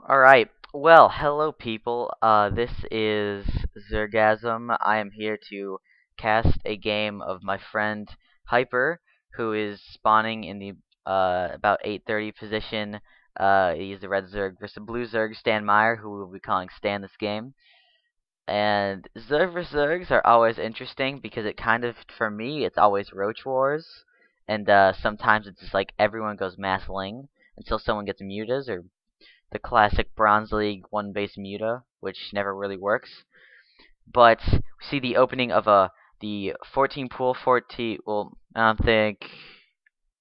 Alright, well, hello people. This is Zergasm. I am here to cast a game of my friend Hyper, who is spawning in the about 8:30 position. He's the red Zerg versus the blue Zerg, Stanmyer, who we'll be calling Stan this game. And Zerg vs Zergs are always interesting because it kind of, for me, it's always Roach Wars. And sometimes it's just like everyone goes mass ling until someone gets mutas, or the classic Bronze League one base muta, which never really works. But we see the opening of the 14 pool 14. Well, I don't think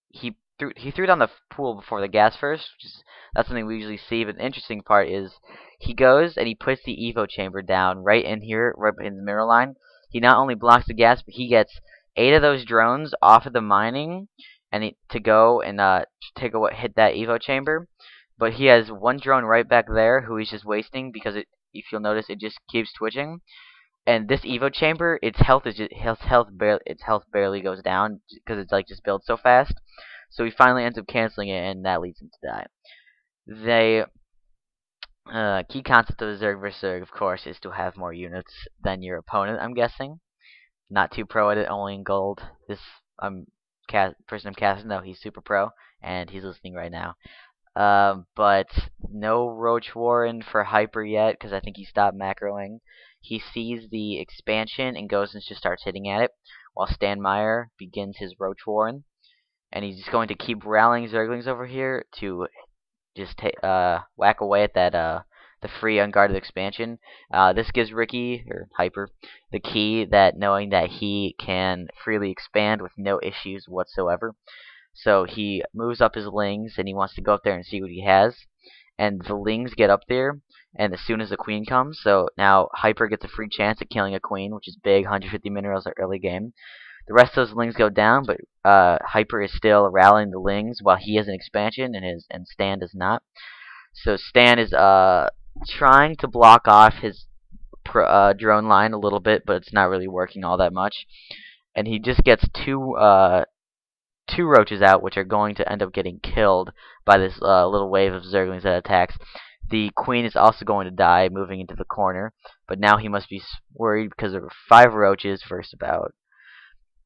he threw down the pool before the gas first, which is that's something we usually see. But the interesting part is he goes and he puts the Evo chamber down right in here, right in the mirror line. He not only blocks the gas, but he gets 8 of those drones off of the mining and to go and hit that Evo chamber. But he has one drone right back there who he's just wasting because if you'll notice, it just keeps twitching. And this Evo chamber, its health barely goes down because it's like just built so fast. So he finally ends up canceling it, and that leads him to die. The key concept of the Zerg vs Zerg, of course, is to have more units than your opponent. I'm guessing. Not too pro at it, only in gold. This person I'm casting though, he's super pro, and he's listening right now. But no Roach Warren for Hyper yet, because I think he stopped macroing. He sees the expansion and goes and just starts hitting at it, while Stanmyer begins his Roach Warren. And he's just going to keep rallying Zerglings over here to just whack away at that the free unguarded expansion. This gives Ricky, or Hyper, the key that knowing that he can freely expand with no issues whatsoever. So he moves up his lings, and he wants to go up there and see what he has. And the lings get up there, and as soon as the queen comes, so now Hyper gets a free chance at killing a queen, which is big, 150 minerals at early game. The rest of those lings go down, but Hyper is still rallying the lings while he has an expansion, and Stan does not. So Stan is trying to block off his drone line a little bit, but it's not really working all that much. And he just gets two roaches out, which are going to end up getting killed by this little wave of Zerglings that attacks. The queen is also going to die, moving into the corner, but now he must be worried because there are 5 roaches versus about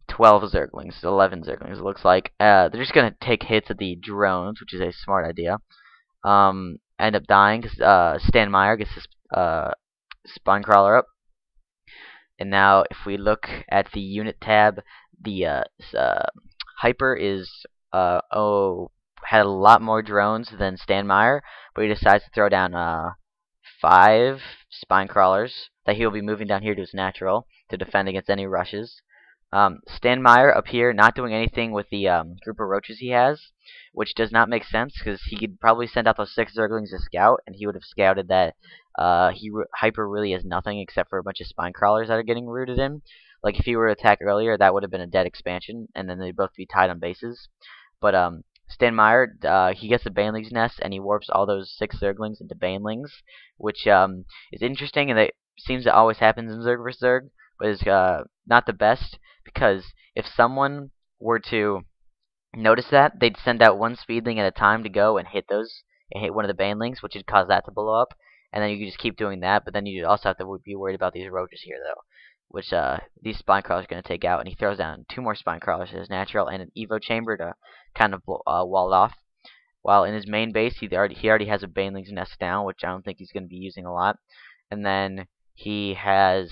12 Zerglings, 11 Zerglings it looks like. They're just going to take hits at the drones, which is a smart idea. End up dying because Stanmyer gets his spawn crawler up. And now if we look at the unit tab, the Hyper is had a lot more drones than Stanmyer, but he decides to throw down 5 spine crawlers that he will be moving down here to his natural to defend against any rushes. Stanmyer up here not doing anything with the group of roaches he has, which does not make sense because he could probably send out those 6 Zerglings to scout, and he would have scouted that Hyper really has nothing except for a bunch of spine crawlers that are getting rooted in. Like if he were to attack earlier, that would have been a dead expansion, and then they'd both be tied on bases. But Stanmyer, he gets the Baneling's nest, and he warps all those 6 Zerglings into Banelings, which is interesting, and it seems to always happens in Zerg vs Zerg, but is not the best, because if someone were to notice that, they'd send out 1 speedling at a time to go and hit one of the Banelings, which would cause that to blow up, and then you could just keep doing that, but then you'd also have to be worried about these roaches here, though, which these spine crawlers are going to take out, and he throws down 2 more spine crawlers as natural and an Evo chamber to kind of wall it off. While in his main base, he already has a Baneling's nest down, which I don't think he's going to be using a lot. And then he has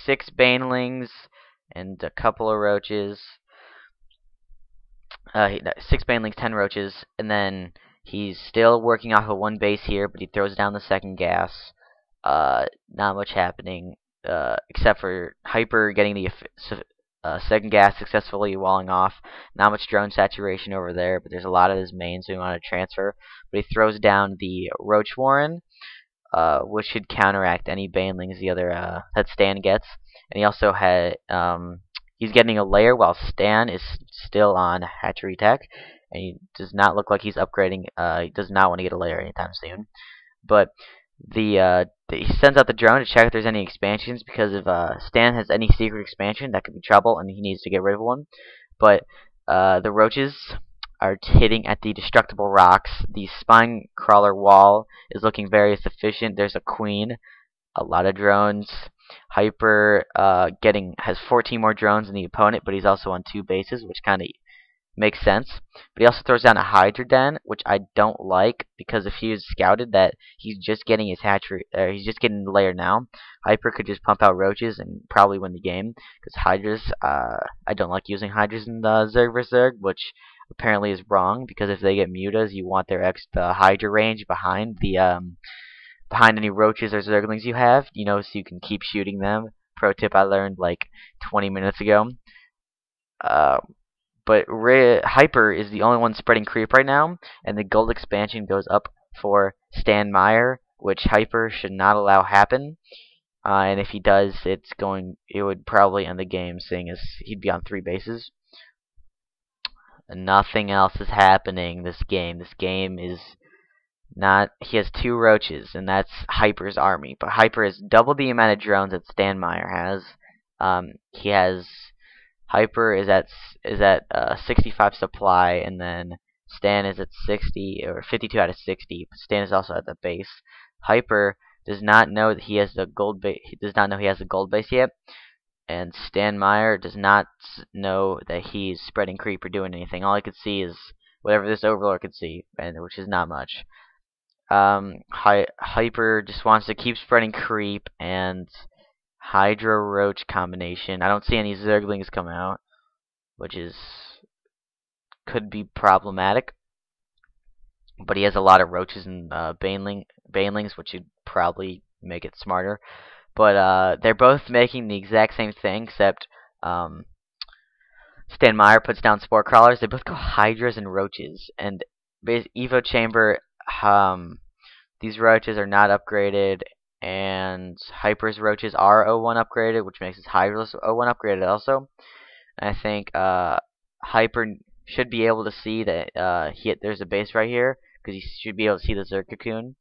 6 Banelings and a couple of roaches. 6 Banelings, 10 roaches, and then he's still working off of 1 base here, but he throws down the second gas. Not much happening. Except for Hyper getting the second gas successfully walling off. Not much drone saturation over there, but there's a lot of his mains so we want to transfer. But he throws down the Roach Warren, which should counteract any Banelings that Stan gets. And he also had he's getting a layer while Stan is still on hatchery tech, and he does not look like he's upgrading. He does not want to get a layer anytime soon. But he sends out the drone to check if there's any expansions, because if Stan has any secret expansion, that could be trouble, and he needs to get rid of one. But the roaches are hitting at the destructible rocks. The spine crawler wall is looking very sufficient. There's a queen, a lot of drones. Hyper has 14 more drones than the opponent, but he's also on 2 bases, which kind of makes sense. But he also throws down a Hydra Den, which I don't like, because if he was scouted that he's just getting his hatchery, he's just getting the layer now, Hyper could just pump out roaches and probably win the game. Because Hydras, I don't like using Hydras in the Zerg vs Zerg, which apparently is wrong, because if they get mutas, you want their the Hydra range behind behind any roaches or Zerglings you have, so you can keep shooting them. Pro tip I learned like 20 minutes ago. But Hyper is the only one spreading creep right now, and the gold expansion goes up for Stanmyer, which Hyper should not allow happen. And if he does, it would probably end the game, seeing as he'd be on 3 bases. And nothing else is happening this game. This game is not. He has 2 roaches, and that's Hyper's army. But Hyper has double the amount of drones that Stanmyer has. He has Hyper is at 65 supply, and then Stan is at 60 or 52 out of 60. But Stan is also at the base. Hyper does not know that he has the gold base. He does not know he has the gold base yet, and Stanmyer does not know that he's spreading creep or doing anything. All he could see is whatever this overlord could see, and which is not much. Hyper just wants to keep spreading creep and Hydra Roach combination. I don't see any Zerglings come out, which could be problematic. But he has a lot of roaches and banelings, which would probably make it smarter. But they're both making the exact same thing, except Stanmyer puts down spore crawlers. They both go hydras and roaches, and Evo Chamber. These roaches are not upgraded, and Hyper's roaches are 01 upgraded, which makes his Hydra's 01 upgraded also. And I think Hyper should be able to see that there's a base right here, because he should be able to see the Zerg cocoon.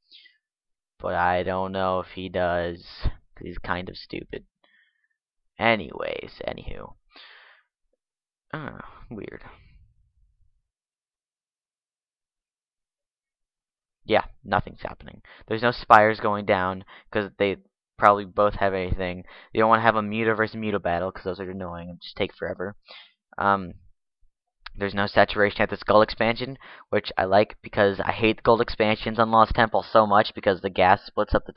But I don't know if he does, because he's kind of stupid. Anyways, anywho. Weird. Yeah, nothing's happening. There's no spires going down, because they probably both have anything. You don't want to have a muta versus muta battle, because those are annoying and just take forever. There's no saturation at this gold expansion, which I like, because I hate gold expansions on Lost Temple so much, because the gas splits up the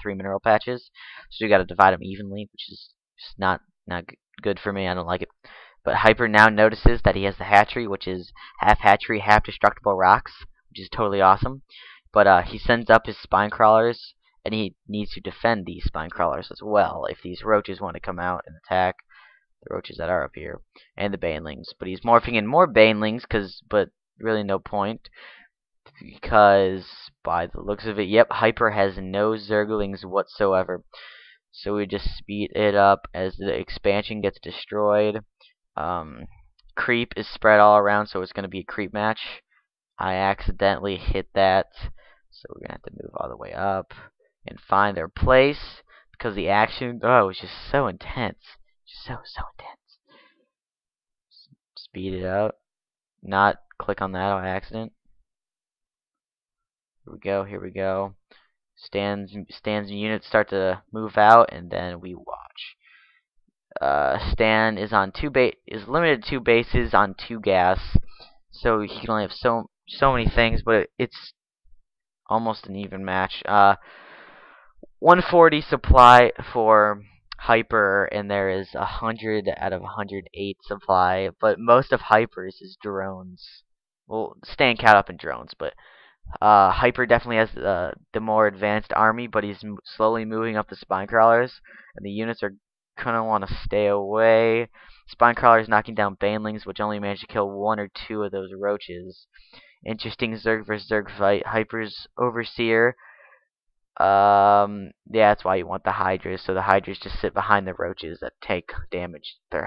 3 mineral patches. So you gotta divide them evenly, which is just not good for me. I don't like it. But Hyper now notices that he has the hatchery, which is half hatchery, half destructible rocks, which is totally awesome. But he sends up his spine crawlers, and he needs to defend these spine crawlers as well if these roaches want to come out and attack. The roaches that are up here, and the banelings. But he's morphing in more banelings, but really no point, because by the looks of it, yep, Hyper has no Zerglings whatsoever. So we just speed it up as the expansion gets destroyed. Creep is spread all around, so it's going to be a creep match. I accidentally hit that, so we're going to have to move all the way up and find their place, because the action, was just so intense. So intense. Speed it up. Not click on that on accident. Here we go. Stan's units start to move out, and then we watch. Stan is on is limited to 2 bases on 2 gas, so he can only have so many things, but it's almost an even match. 140 supply for Hyper, and there is 100 out of 108 supply, but most of Hyper's is drones. Well, Stan caught up in drones, but Hyper definitely has the more advanced army, but he's slowly moving up the spine crawlers, and the units are gonna want to stay away. Spine crawlers knocking down banelings, which only managed to kill 1 or 2 of those roaches. Interesting Zerg vs Zerg fight. Hyper's overseer. Yeah, that's why you want the Hydras, so the Hydras just sit behind the roaches that take damage. They're